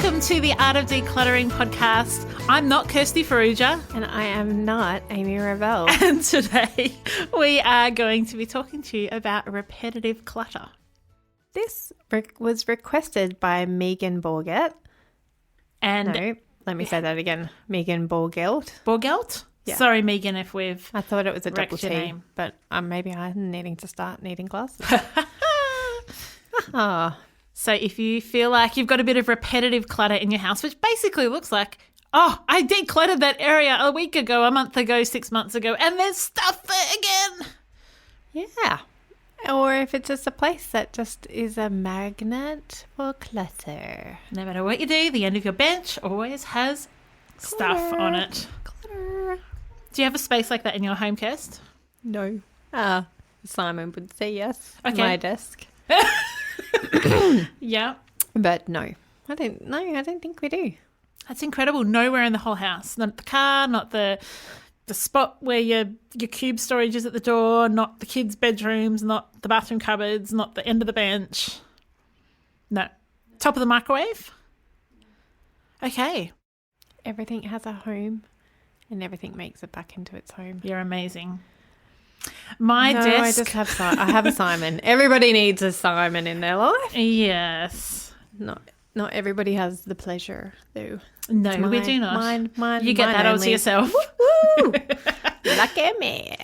welcome to the Art of Decluttering podcast. I'm not Kirsty Farrugia. And I am not Amy Revell. And today we are going to be talking to you about repetitive clutter. This was requested by Megan Borgelt. And let me say that again. Megan Borgelt. Borgelt? Yeah. Sorry, Megan, if we've I thought it was a double wrecked your T, name. but maybe I'm needing to start needing glasses. So if you feel like you've got a bit of repetitive clutter in your house, which basically looks like, oh, I decluttered that area a week ago, a month ago, 6 months ago, and there's stuff there again. Yeah. Or if it's just a place that just is a magnet for clutter. No matter what you do, the end of your bench always has stuff on it. Clutter. Do you have a space like that in your home, Kirst? No. Simon would say yes. Okay. My desk. Yeah. But no. I don't think we do. That's incredible. Nowhere in the whole house. Not the car, not the spot where your cube storage is at the door, not the kids' bedrooms, not the bathroom cupboards, not the end of the bench. No. Top of the microwave? Okay. Everything has a home and everything makes it back into its home. You're amazing. My desk. I have a Simon. Everybody needs a Simon in their life. Yes. Not everybody has the pleasure, though. No, we do not. Mine. You get that all to yourself. Woo! Lucky me.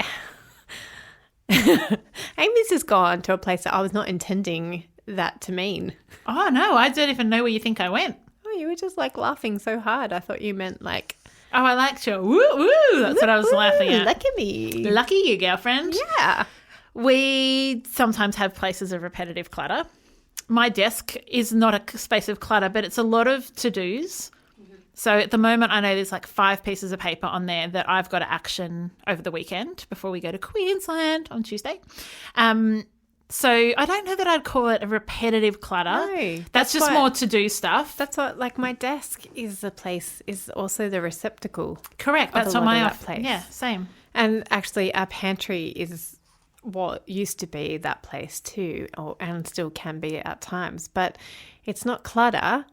Amy's just gone to a place that I was not intending that to mean. Oh, no. I don't even know where you think I went. Oh, you were just like laughing so hard. I thought you meant like... Oh, I liked your woo-woo. That's what I was laughing at. Lucky me. Lucky you, girlfriend. Yeah. We sometimes have places of repetitive clutter. My desk is not a space of clutter, but it's a lot of to-dos. So at the moment, I know there's like 5 pieces of paper on there that I've got to action over the weekend before we go to Queensland on Tuesday. So I don't know that I'd call it a repetitive clutter. No. That's just more to-do stuff. That's what, like, my desk is also the receptacle. Correct. That's on my place. Yeah, same. And actually, our pantry is what used to be that place too, and still can be at times. But it's not clutter.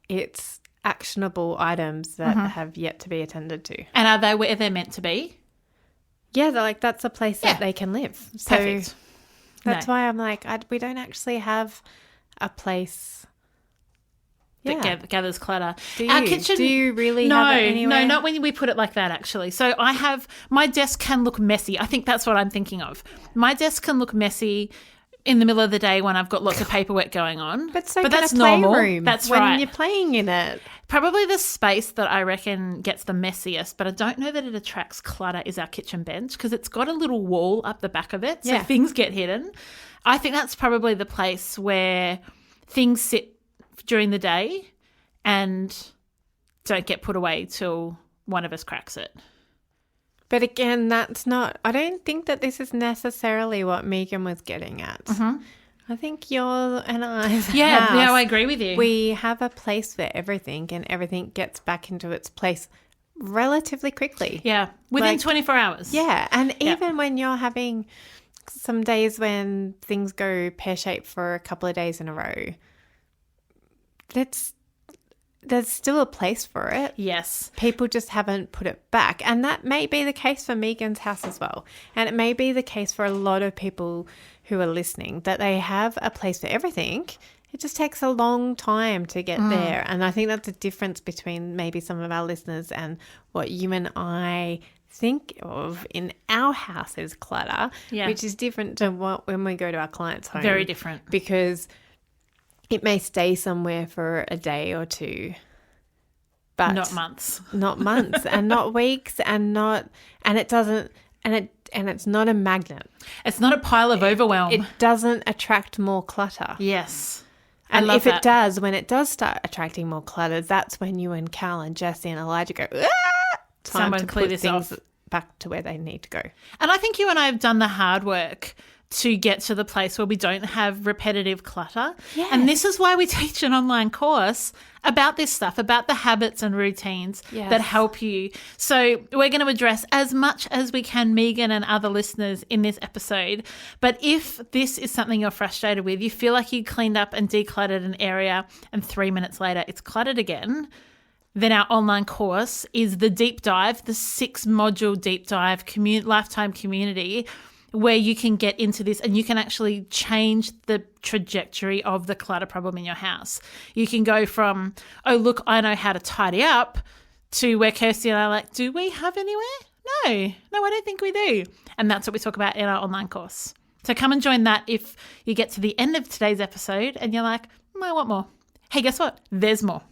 It's actionable items that have yet to be attended to. And are they where they're meant to be? Yeah, that's a place that they can live. So perfect. That's why I'm like, we don't actually have a place that gathers clutter. Do you? Our kitchen, do you really have it anywhere? No, not when we put it like that, actually. So my desk can look messy. I think that's what I'm thinking of. My desk can look messy in the middle of the day when I've got lots of paperwork going on. But that's a normal. Playroom that's when right. you're playing in it. Probably the space that I reckon gets the messiest, but I don't know that it attracts clutter, is our kitchen bench, because it's got a little wall up the back of it, so things get hidden. I think that's probably the place where things sit during the day and don't get put away till one of us cracks it. But again, I don't think that this is necessarily what Megan was getting at. Mm-hmm. I think you and I's house, I agree with you. We have a place for everything, and everything gets back into its place relatively quickly. Yeah, within 24 hours. Yeah, and even when you're having some days when things go pear-shaped for a couple of days in a row, there's still a place for it. Yes. People just haven't put it back. And that may be the case for Megan's house as well. And it may be the case for a lot of people who are listening, that they have a place for everything. It just takes a long time to get there. And I think that's the difference between maybe some of our listeners and what you and I think of in our house as clutter, which is different to when we go to our client's home. Very different. Because it may stay somewhere for a day or two, but not months, and not weeks, and it's not a magnet. It's not a pile of overwhelm. It doesn't attract more clutter. Yes. And if it does, when it does start attracting more clutter, that's when you and Cal and Jesse and Elijah go, time to clear this off, back to where they need to go. And I think you and I have done the hard work to get to the place where we don't have repetitive clutter. Yes. And this is why we teach an online course about this stuff, about the habits and routines that help you. So we're going to address as much as we can Megan and other listeners in this episode. But if this is something you're frustrated with, you feel like you cleaned up and decluttered an area and 3 minutes later it's cluttered again, then our online course is the deep dive, the 6-module deep dive lifetime community, where you can get into this and you can actually change the trajectory of the clutter problem in your house. You can go from, oh, look, I know how to tidy up, to where Kirsty and I are like, do we have anywhere? No, I don't think we do. And that's what we talk about in our online course. So come and join that if you get to the end of today's episode and you're like, I want more. Hey, guess what? There's more.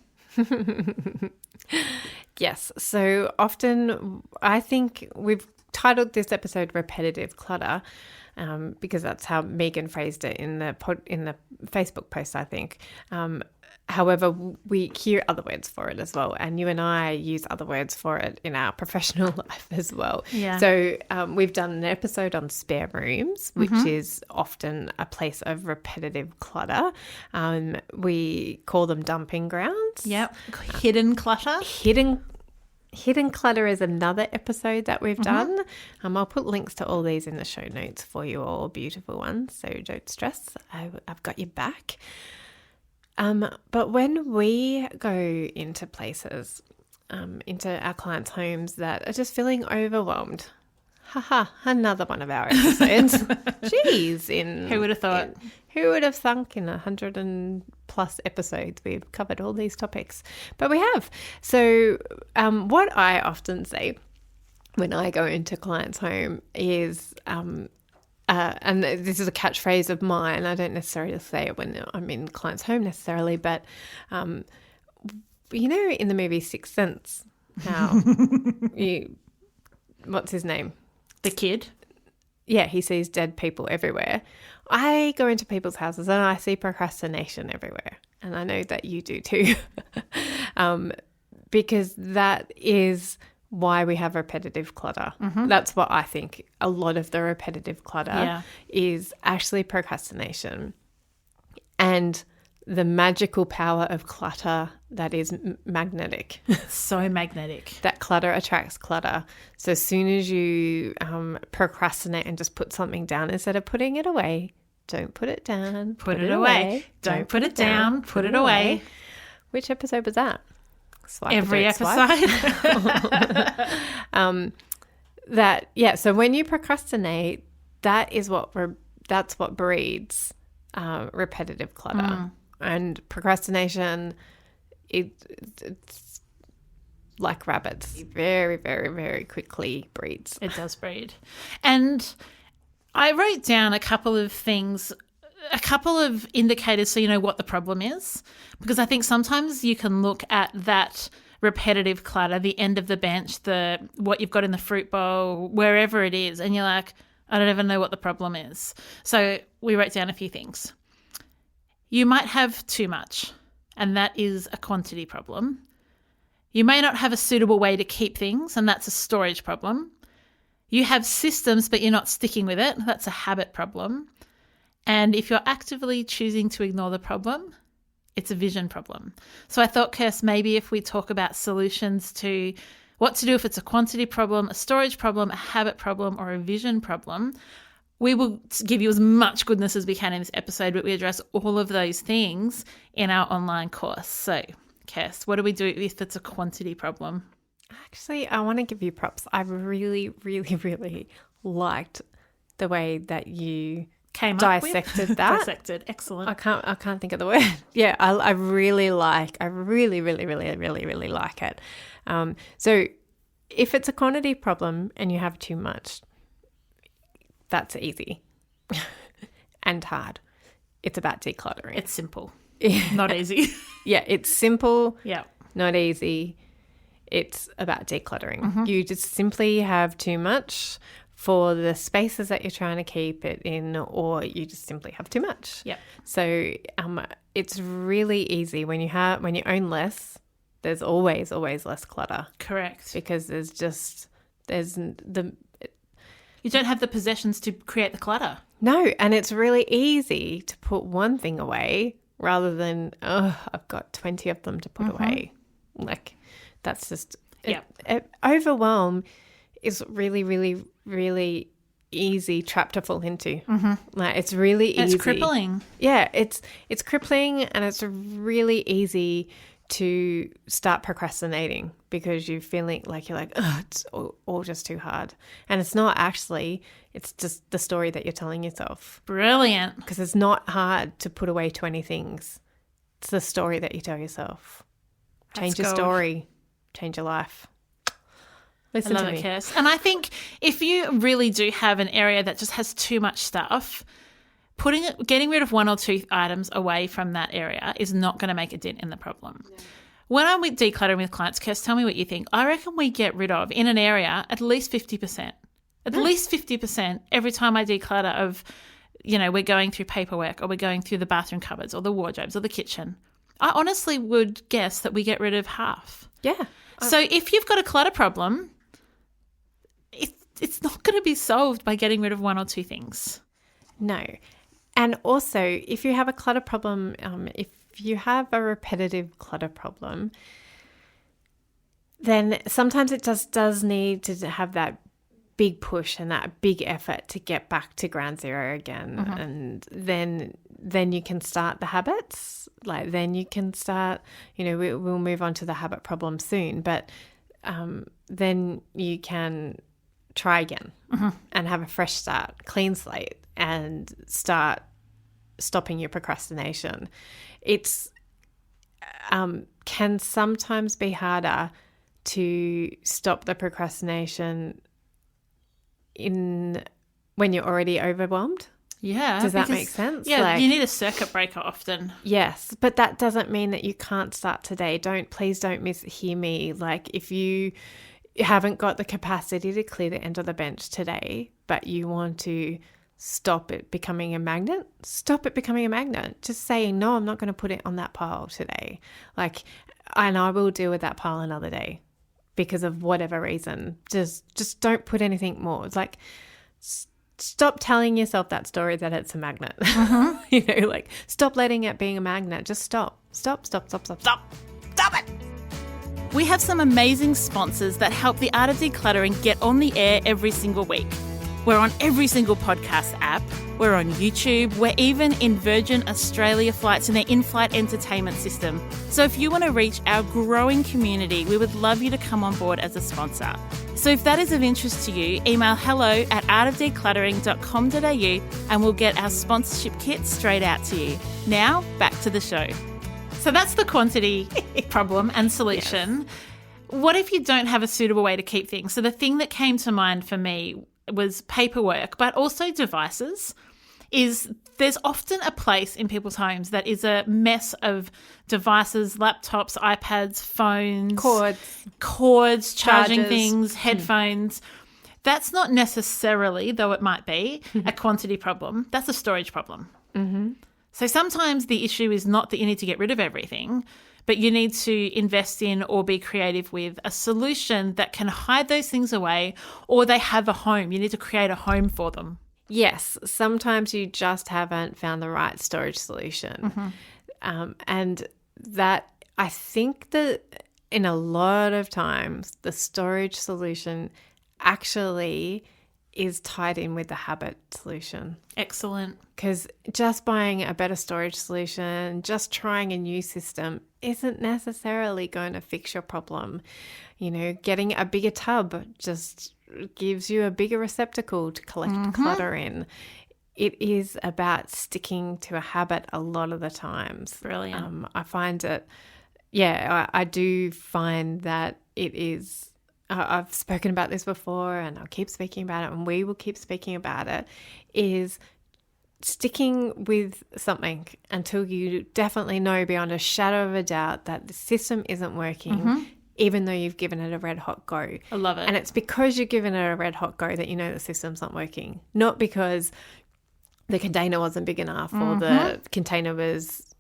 Yes. So often I think we've titled this episode Repetitive Clutter because that's how Megan phrased it in the Facebook post, I think. However, we hear other words for it as well, and you and I use other words for it in our professional life as well. Yeah. So we've done an episode on spare rooms, which is often a place of repetitive clutter. We call them dumping grounds. Yep. Hidden clutter. Hidden clutter is another episode that we've done. I'll put links to all these in the show notes for you all, beautiful ones. So don't stress. I've got your back. But when we go into places, into our clients' homes that are just feeling overwhelmed, another one of our episodes. Jeez, Who would have thought? Who would have thunk in 100 and plus episodes we've covered all these topics? But we have. So what I often say when I go into clients' home is, and this is a catchphrase of mine, I don't necessarily say it when I'm in client's home necessarily, but you know in the movie Sixth Sense, how what's his name? The kid. Yeah, he sees dead people everywhere. I go into people's houses and I see procrastination everywhere. And I know that you do too. Because that is why we have repetitive clutter. That's what I think. A lot of the repetitive clutter is actually procrastination. And the magical power of clutter that is magnetic. So magnetic. That clutter attracts clutter. So as soon as you procrastinate and just put something down instead of putting it away, don't put it down. Put it away. Don't put it down. Put it away. Which episode was that? Swipe Every episode. So when you procrastinate, that's what breeds repetitive clutter. And procrastination, it's like rabbits. It very, very, very quickly breeds. It does breed. And I wrote down a couple of things, a couple of indicators so you know what the problem is. Because I think sometimes you can look at that repetitive clutter, the end of the bench, what you've got in the fruit bowl, wherever it is, and you're like, I don't even know what the problem is. So we wrote down a few things. You might have too much, and that is a quantity problem. You may not have a suitable way to keep things, and that's a storage problem. You have systems, but you're not sticking with it. That's a habit problem. And if you're actively choosing to ignore the problem, it's a vision problem. So I thought, Kirst, maybe if we talk about solutions to what to do if it's a quantity problem, a storage problem, a habit problem, or a vision problem, we will give you as much goodness as we can in this episode, but we address all of those things in our online course. So, Kirst, what do we do if it's a quantity problem? Actually, I want to give you props. I really, really, really liked the way that you dissected that. Dissected, excellent. I can't think of the word. Yeah, I really like it. So if it's a quantity problem and you have too much, that's easy and hard. It's about decluttering. It's simple, not easy. Yeah, it's simple, yeah, not easy. It's about decluttering. You just simply have too much for the spaces that you're trying to keep it in, or you just simply have too much. Yeah. So it's really easy when you own less. There's always less clutter. Correct. Because You don't have the possessions to create the clutter. No, and it's really easy to put one thing away rather than, oh, I've got 20 of them to put away. Like, that's just, overwhelm is really, really, really easy trap to fall into. Like, it's really easy. It's crippling. Yeah, it's crippling, and it's really easy to start procrastinating because you're feeling like you're like, oh, it's all just too hard. And it's not actually, it's just the story that you're telling yourself. Brilliant. Because it's not hard to put away 20 things. It's the story that you tell yourself. Change your story. Change your life. Listen to me. Kirst. And I think if you really do have an area that just has too much stuff, getting rid of one or two items away from that area is not going to make a dent in the problem. No. When I'm decluttering with clients, Kirst, tell me what you think. I reckon we get rid of, in an area, at least 50%. At least 50% every time I declutter of, we're going through paperwork or we're going through the bathroom cupboards or the wardrobes or the kitchen. I honestly would guess that we get rid of half. Yeah. So if you've got a clutter problem, it's not going to be solved by getting rid of one or two things. No. And also, if you have a clutter problem, if you have a repetitive clutter problem, then sometimes it just does need to have that big push and that big effort to get back to ground zero again. And then you can start the habits. Like, then you can start, we'll move on to the habit problem soon, but then you can try again and have a fresh start, clean slate, and start stopping your procrastination. It's can sometimes be harder to stop the procrastination when you're already overwhelmed. Yeah. Does that make sense? Yeah, you need a circuit breaker often. Yes, but that doesn't mean that you can't start today. Please don't mishear me. Like, if you haven't got the capacity to clear the end of the bench today, but you want to stop it becoming a magnet, stop it becoming a magnet. Just saying, no, I'm not going to put it on that pile today. And I will deal with that pile another day because of whatever reason. Just don't put anything more. It's like, stop telling yourself that story that it's a magnet. Stop letting it being a magnet. Just stop it. We have some amazing sponsors that help the art of decluttering get on the air every single week. We're on every single podcast app. We're on YouTube. We're even in Virgin Australia flights in their in-flight entertainment system. So if you want to reach our growing community, we would love you to come on board as a sponsor. So if that is of interest to you, email hello@artofdecluttering.com.au and we'll get our sponsorship kit straight out to you. Now, back to the show. So that's the quantity problem and solution. Yes. What if you don't have a suitable way to keep things? So the thing that came to mind for me was paperwork, but also devices. There's often a place in people's homes that is a mess of devices, laptops, iPads, phones, cords, charging things, headphones. That's not necessarily, though it might be, a quantity problem. That's a storage problem. So sometimes the issue is not that you need to get rid of everything, but you need to invest in or be creative with a solution that can hide those things away, or they have a home. You need to create a home for them. Yes, sometimes you just haven't found the right storage solution. And that, I think that in a lot of times, the storage solution actually is tied in with the habit solution. Excellent. Because just buying a better storage solution, just trying a new system isn't necessarily going to fix your problem. Getting a bigger tub just gives you a bigger receptacle to collect clutter in. It is about sticking to a habit a lot of the times. Brilliant. I find it, I do find that it is, I've spoken about this before and I'll keep speaking about it and we will keep speaking about it, is sticking with something until you definitely know beyond a shadow of a doubt that the system isn't working, even though you've given it a red hot go. I love it. And it's because you've given it a red hot go that you know the system's not working, not because the container wasn't big enough or the container was,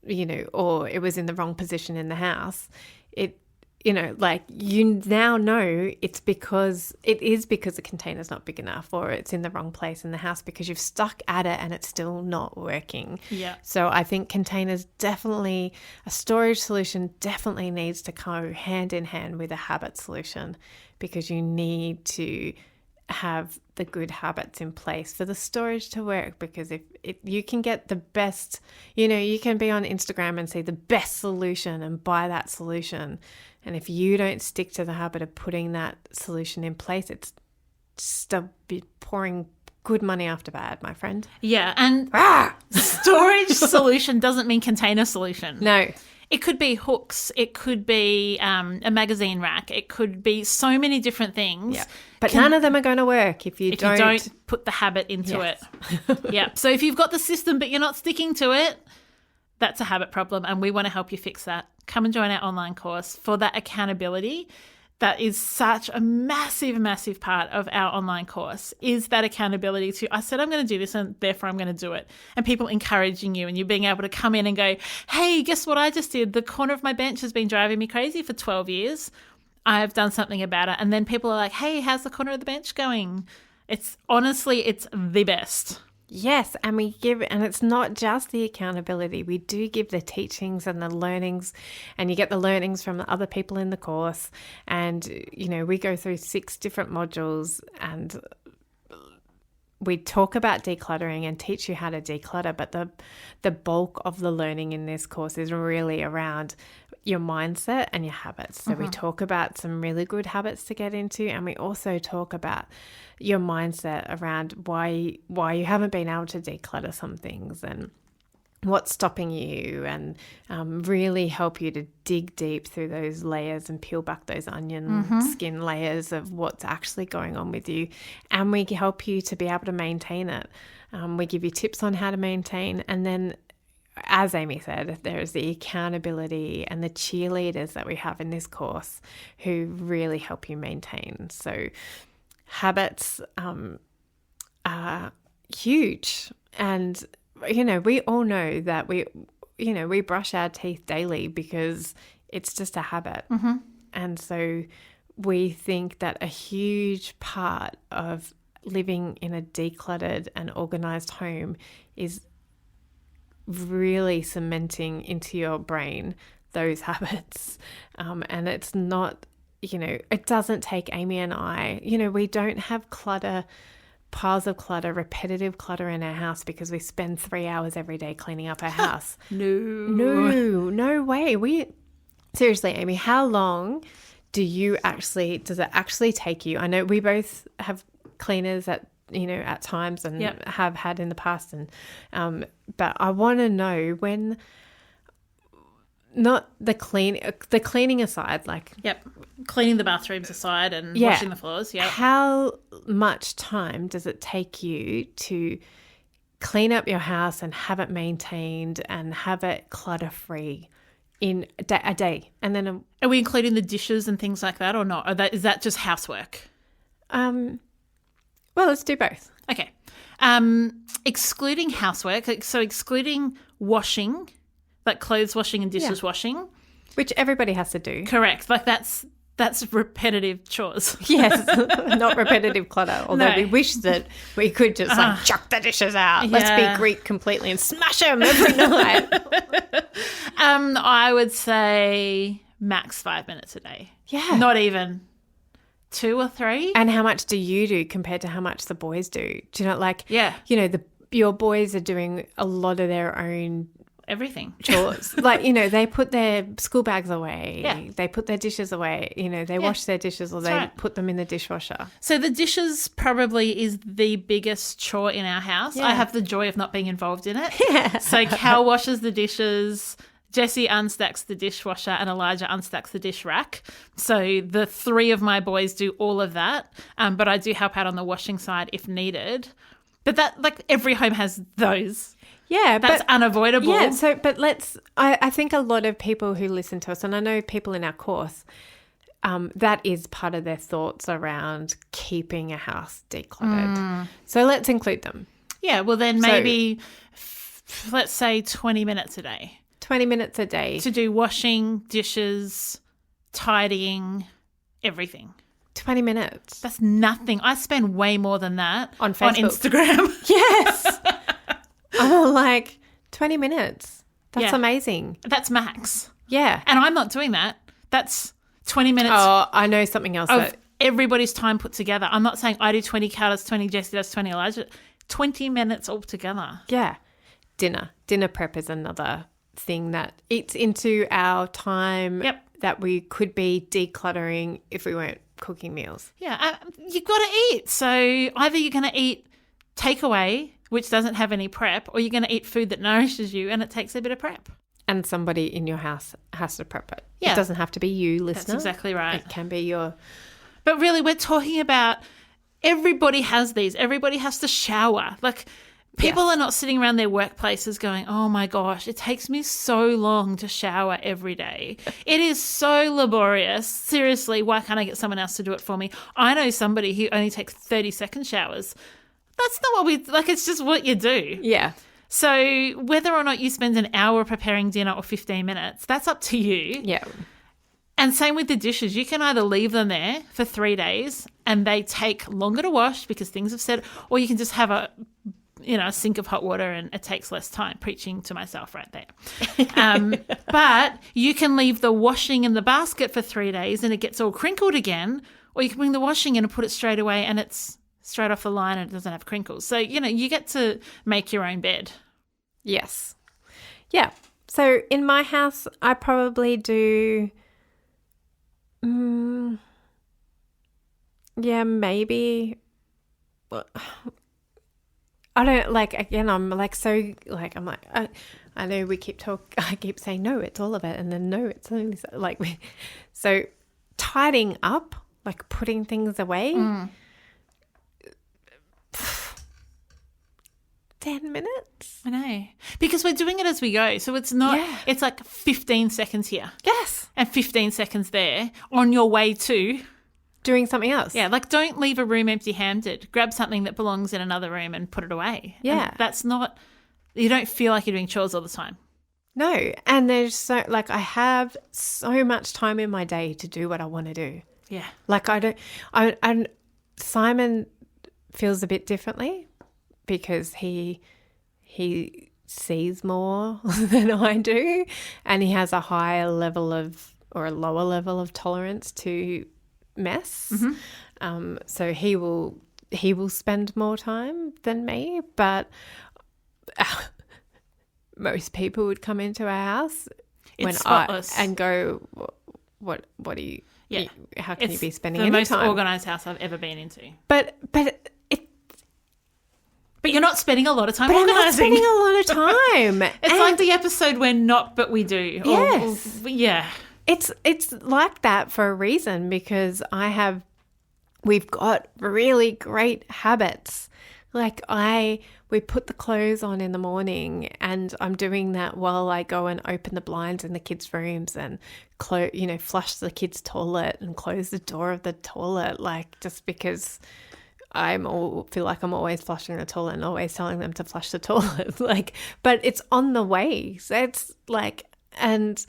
or it was in the wrong position in the house. like you now know it is because the container's not big enough or it's in the wrong place in the house because you've stuck at it and it's still not working. Yeah. So I think containers definitely, a storage solution definitely needs to go hand in hand with a habit solution because you need to have the good habits in place for the storage to work, because if you can get the best, you can be on Instagram and see the best solution and buy that solution, and if you don't stick to the habit of putting that solution in place, it's just pouring good money after bad, my friend. Yeah, and storage solution doesn't mean container solution. No. It could be hooks. It could be a magazine rack. It could be so many different things. Yeah. But none of them are going to work if you don't put the habit into it. Yeah. So if you've got the system but you're not sticking to it, that's a habit problem, and we want to help you fix that. Come and join our online course for that accountability. That is such a massive, massive part of our online course, is that accountability to, I said I'm going to do this and therefore I'm going to do it. And people encouraging you and you being able to come in and go, hey, guess what I just did? The corner of my bench has been driving me crazy for 12 years. I've done something about it. And then people are like, hey, how's the corner of the bench going? It's the best. Yes, and and it's not just the accountability. We do give the teachings and the learnings, and you get the learnings from the other people in the course. And, we go through 6 different modules and we talk about decluttering and teach you how to declutter. But the bulk of the learning in this course is really around your mindset and your habits. So we talk about some really good habits to get into, and we also talk about your mindset around why you haven't been able to declutter some things and what's stopping you, and really help you to dig deep through those layers and peel back those onion skin layers of what's actually going on with you. And we help you to be able to maintain it. We give you tips on how to maintain, and then, as Amy said, there's the accountability and the cheerleaders that we have in this course who really help you maintain. So habits are huge. And, we all know that we brush our teeth daily because it's just a habit. And so we think that a huge part of living in a decluttered and organized home is really cementing into your brain those habits. And it's not, it doesn't take Amy and I, we don't have piles of clutter, repetitive clutter in our house because we spend 3 hours every day cleaning up our house. No way. Seriously, Amy, how long does it actually take you? I know we both have cleaners at times and have had in the past. And but I want to know when, not the cleaning aside, like cleaning the bathrooms aside and washing the floors. How much time does it take you to clean up your house and have it maintained and have it clutter free in a day? And then are we including the dishes and things like that or not? Or is that just housework? Well, let's do both. Okay. Excluding housework, so excluding washing, like clothes washing and dishes washing. Which everybody has to do. Correct. Like that's repetitive chores. Yes, not repetitive clutter, although we wish that we could just chuck the dishes out. Let's be Greek completely and smash them every night. I would say max 5 minutes a day. Yeah. Not even 2 or 3. And how much do you do compared to how much the boys do? Do you know, your boys are doing a lot of their own everything chores. They put their school bags away. They put their dishes away. They wash their dishes, or they put them in the dishwasher. So the dishes probably is the biggest chore in our house. I have the joy of not being involved in it. Yeah. So Cal washes the dishes, Jesse unstacks the dishwasher, and Elijah unstacks the dish rack. So the 3 of my boys do all of that. But I do help out on the washing side if needed. But that, every home has those. Yeah, that's unavoidable. Yeah, I think a lot of people who listen to us, and I know people in our course, that is part of their thoughts around keeping a house decluttered. So let's include them. Yeah, well then maybe, let's say 20 minutes a day. 20 minutes a day. To do washing, dishes, tidying everything. 20 minutes. That's nothing. I spend way more than that On Facebook. on Instagram. Yes. I'm like, 20 minutes. That's Yeah. amazing. That's max. Yeah. And I'm not doing that. That's 20 minutes Oh, I know something else. of everybody's time put together. I'm not saying I do 20, Cal does 20, Jessie does 20, Elijah. 20 minutes altogether. Yeah. Dinner prep is another thing that eats into our time that we could be decluttering if we weren't cooking meals. Yeah, you've got to eat. So either you're going to eat takeaway, which doesn't have any prep, or you're going to eat food that nourishes you and it takes a bit of prep. And somebody in your house has to prep it. Yeah. It doesn't have to be you, listener. That's exactly right. It can be your... But really, we're talking about everybody has these. Everybody has to shower. Like, people are not sitting around their workplaces going, oh my gosh, it takes me so long to shower every day. It is so laborious. Seriously, why can't I get someone else to do it for me? I know somebody who only takes 30-second showers. That's not what we, like, it's just what you do. Yeah. So whether or not you spend an hour preparing dinner or 15 minutes, that's up to you. Yeah. And same with the dishes. You can either leave them there for 3 days and they take longer to wash because things have said, or you can just have a sink of hot water and it takes less time. Preaching to myself right there. But you can leave the washing in the basket for 3 days and it gets all crinkled again, or you can bring the washing in and put it straight away and it's straight off the line and it doesn't have crinkles. So, you get to make your own bed. Yes. Yeah. So in my house, I probably do... maybe... Well, I don't like, again, I'm like, so like, I'm like, I know I keep saying, no, it's all of it. And then no, it's only like, so tidying up, like putting things away, 10 minutes. I know. Because we're doing it as we go. So it's not, it's like 15 seconds here. Yes. And 15 seconds there on your way to doing something else. Yeah, like don't leave a room empty-handed. Grab something that belongs in another room and put it away. Yeah. And that's not, you don't feel like you're doing chores all the time. No. And there's so, like, I have so much time in my day to do what I want to do. Yeah. Like Simon feels a bit differently because he sees more than I do, and he has a higher level of, or a lower level of tolerance to mess. Mm-hmm. So he will spend more time than me, but most people would come into our house and go, what do you, how can you be spending any time? It's the most organised house I've ever been into. But you're not spending a lot of time organising. I'm not spending a lot of time. It's like the episode We're Not, But We Do. Yes. Yeah. It's like that for a reason, because we've got really great habits. Like we put the clothes on in the morning, and I'm doing that while I go and open the blinds in the kids' rooms and flush the kids' toilet and close the door of the toilet, like, just because feel like I'm always flushing the toilet and always telling them to flush the toilet. Like, but it's on the way. So it's like, and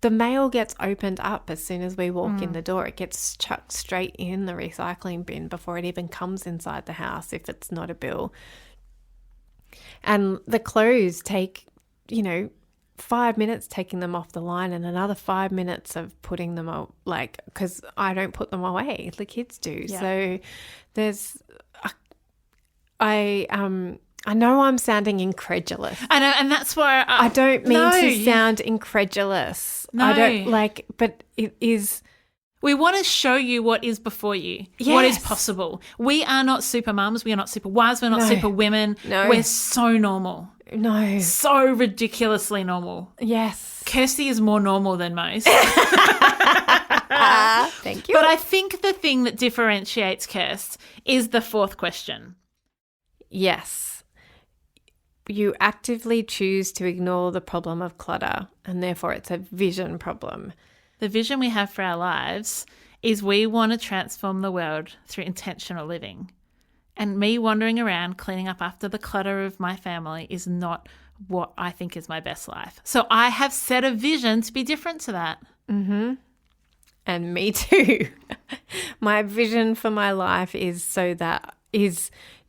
the mail gets opened up as soon as we walk in the door. It gets chucked straight in the recycling bin before it even comes inside the house if it's not a bill. And the clothes take, 5 minutes taking them off the line and another 5 minutes of putting them out, like, because I don't put them away. The kids do. Yeah. So there's, I know I'm sounding incredulous. I know, and that's why I don't mean to sound incredulous. No. I don't but it is. We want to show you what is before you, what is possible. We are not super mums. We are not super wives. We're not super women. No. We're so normal. No. So ridiculously normal. Yes. Kirsty is more normal than most. Thank you. But I think the thing that differentiates Kirst is the fourth question. Yes. You actively choose to ignore the problem of clutter, and therefore it's a vision problem. The vision we have for our lives is we want to transform the world through intentional living. And me wandering around cleaning up after the clutter of my family is not what I think is my best life. So I have set a vision to be different to that. Mm-hmm. And me too. My vision for my life is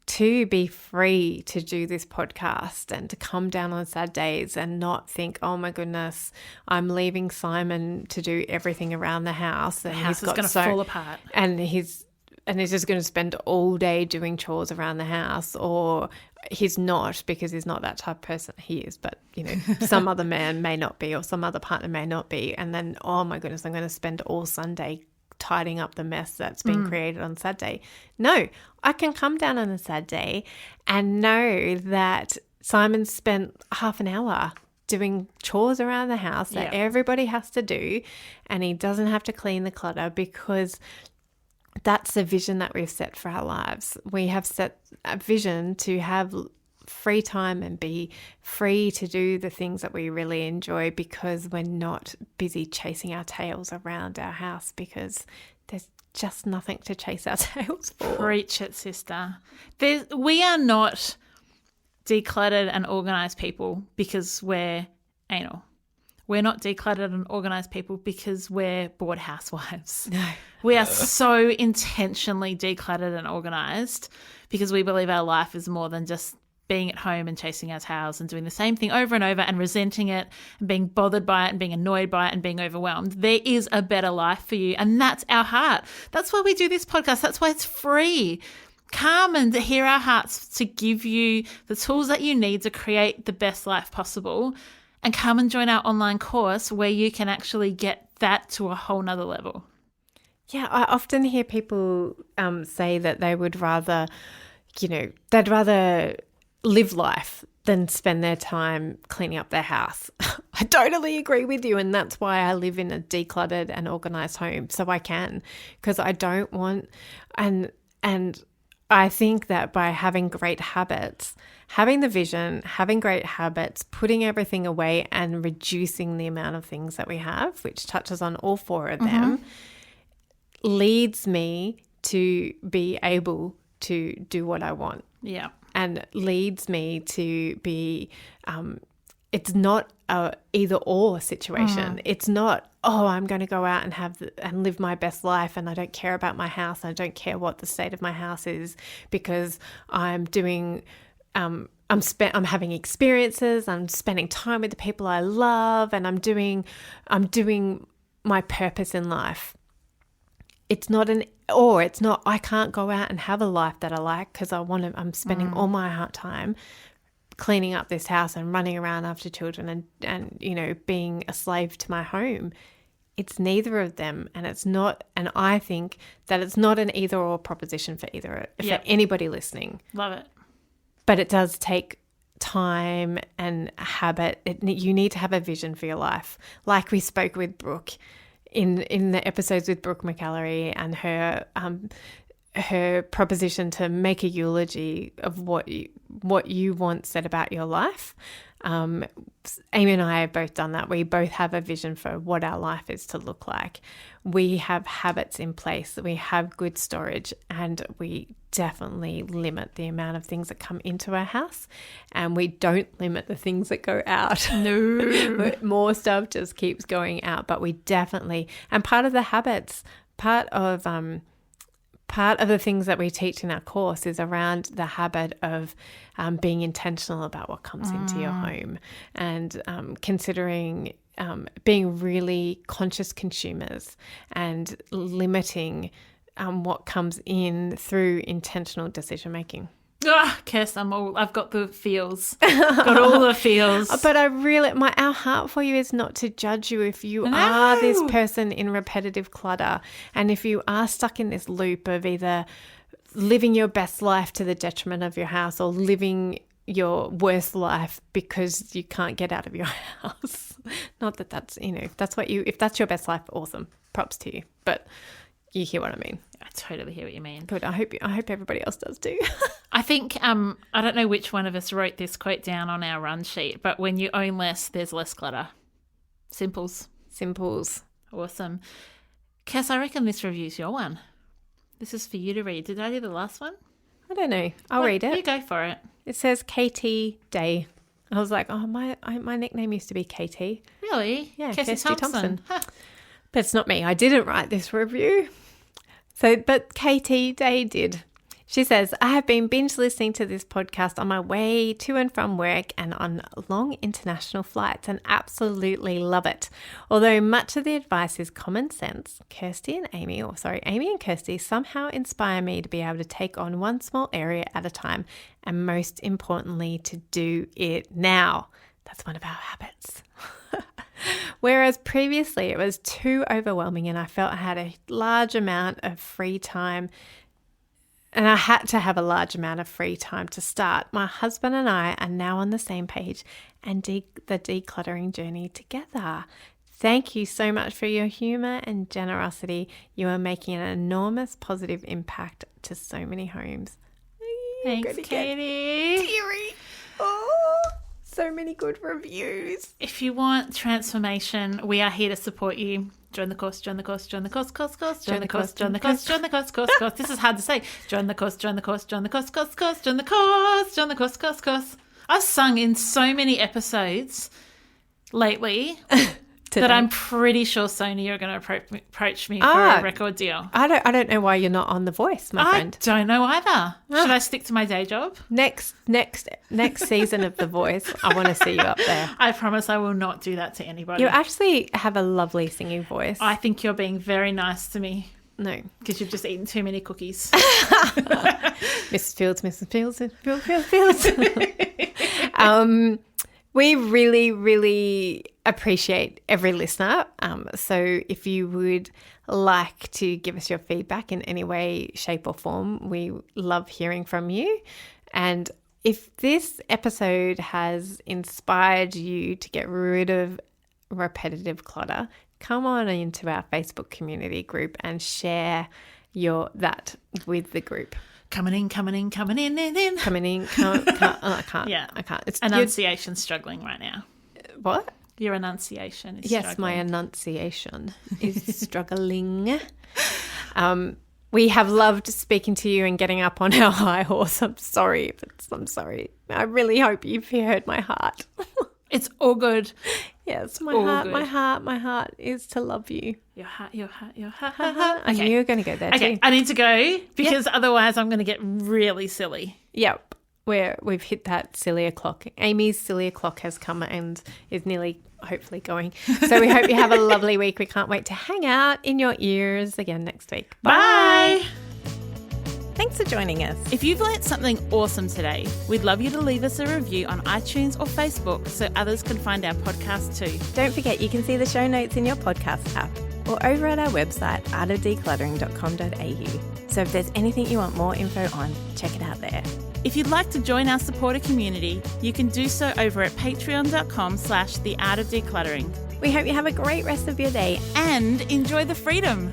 to be free to do this podcast and to come down on sad days and not think, oh my goodness, I'm leaving Simon to do everything around the house. And The house is going to fall apart. And he's just going to spend all day doing chores around the house, or he's not, because he's not that type of person. He is, but some other man may not be, or some other partner may not be. And then, oh my goodness, I'm going to spend all Sunday tidying up the mess that's been created on Saturday. No, I can come down on a sad day and know that Simon spent half an hour doing chores around the house that everybody has to do, and he doesn't have to clean the clutter, because that's the vision that we've set for our lives. We have set a vision to have free time and be free to do the things that we really enjoy, because we're not busy chasing our tails around our house, because there's just nothing to chase our tails for. Preach it, sister. We are not decluttered and organized people because we're anal. We're not decluttered and organized people because we're bored housewives. No. We are so intentionally decluttered and organized because we believe our life is more than just being at home and chasing our tails and doing the same thing over and over and resenting it and being bothered by it and being annoyed by it and being overwhelmed. There is a better life for you, and that's our heart. That's why we do this podcast. That's why it's free. Come and hear our hearts to give you the tools that you need to create the best life possible, and come and join our online course where you can actually get that to a whole nother level. Yeah, I often hear people say that they would rather, they'd rather live life than spend their time cleaning up their house. I totally agree with you, and that's why I live in a decluttered and organized home, so I can, because I don't want, and I think that by having great habits, having the vision, having great habits, putting everything away and reducing the amount of things that we have, which touches on all four of them, leads me to be able to do what I want. Yeah. And leads me to be, it's not a either or situation. It's not, oh, I'm going to go out and live my best life, and I don't care about my house, and I don't care what the state of my house is, because I'm doing, I'm having experiences, I'm spending time with the people I love, and I'm doing my purpose in life. It's not I can't go out and have a life that I like because I'm spending all my time cleaning up this house and running around after children and being a slave to my home. It's neither of them, and it's not, and I think that it's not an either or proposition for anybody listening. Love it. But it does take time and habit. You need to have a vision for your life. Like we spoke with Brooke in the episodes with Brooke McAllery, and her proposition to make a eulogy of what you want said about your life. Amy and I have both done that. We both have a vision for what our life is to look like. We have habits in place. We have good storage, and we definitely limit the amount of things that come into our house, and we don't limit the things that go out. No. More stuff just keeps going out, but we definitely, and part of the habits, part of the things that we teach in our course is around the habit of being intentional about what comes into your home, and considering being really conscious consumers and limiting what comes in through intentional decision making. Kirst, I've got the feels. Got all the feels. But our heart for you is not to judge you if you are this person in repetitive clutter, and if you are stuck in this loop of either living your best life to the detriment of your house or living your worst life because you can't get out of your house. Not that that's, if that's your best life, awesome. Props to you. But you hear what I mean. I totally hear what you mean. Good. I hope everybody else does too. I think I don't know which one of us wrote this quote down on our run sheet, but when you own less, there's less clutter. Simples. Awesome. Cass, I reckon this review's your one. This is for you to read. Did I do the last one? I don't know. I'll read it. You go for it. It says KT Day. I was like, oh, my nickname used to be KT. Really? Yeah, Kirsty Thompson. Huh. But it's not me. I didn't write this review. But Katie Day did. She says, I have been binge listening to this podcast on my way to and from work and on long international flights and absolutely love it. Although much of the advice is common sense, Amy and Kirsty somehow inspire me to be able to take on one small area at a time and most importantly to do it now. That's one of our habits. Whereas previously it was too overwhelming and I felt I had a large amount of free time. And I had to have a large amount of free time to start. My husband and I are now on the same page and the decluttering journey together. Thank you so much for your humor and generosity. You are making an enormous positive impact to so many homes. Thanks, Katie. Teary. Oh, so many good reviews. If you want transformation, we are here to support you. Join the course, join the course, join the course, course. Join the course, join the course, join the course, course. This is hard to say. Join the course, join the course, join the course, course. Join the course, join the course, course. I've sung in so many episodes lately that I'm pretty sure Sony are going to approach me for a record deal. I don't know why you're not on The Voice, my friend. I don't know either. Should I stick to my day job? Next season of The Voice, I want to see you up there. I promise I will not do that to anybody. You actually have a lovely singing voice. I think you're being very nice to me. No. Because you've just eaten too many cookies. Mrs. Fields. We really, really appreciate every listener. So if you would like to give us your feedback in any way, shape or form, we love hearing from you. And if this episode has inspired you to get rid of repetitive clutter, come on into our Facebook community group and share that with the group. Coming in. I can't. Yeah. I can't. It's enunciation's struggling right now. What? Your enunciation is struggling. struggling. My enunciation is struggling. We have loved speaking to you and getting up on our high horse. I'm sorry. I really hope you've heard my heart. It's all good. Yes, my heart is to love you. Your heart. And you're going to go there too. I need to go because otherwise I'm going to get really silly. Yep. We've hit that silly o'clock. Amy's silly o'clock has come and is nearly hopefully going. So we hope you have a lovely week. We can't wait to hang out in your ears again next week. Bye. Thanks for joining us. If you've learnt something awesome today, we'd love you to leave us a review on iTunes or Facebook so others can find our podcast too. Don't forget you can see the show notes in your podcast app or over at our website artofdecluttering.com.au. So if there's anything you want more info on, check it out there. If you'd like to join our supporter community, you can do so over at patreon.com/theartofdecluttering. We hope you have a great rest of your day and enjoy the freedom.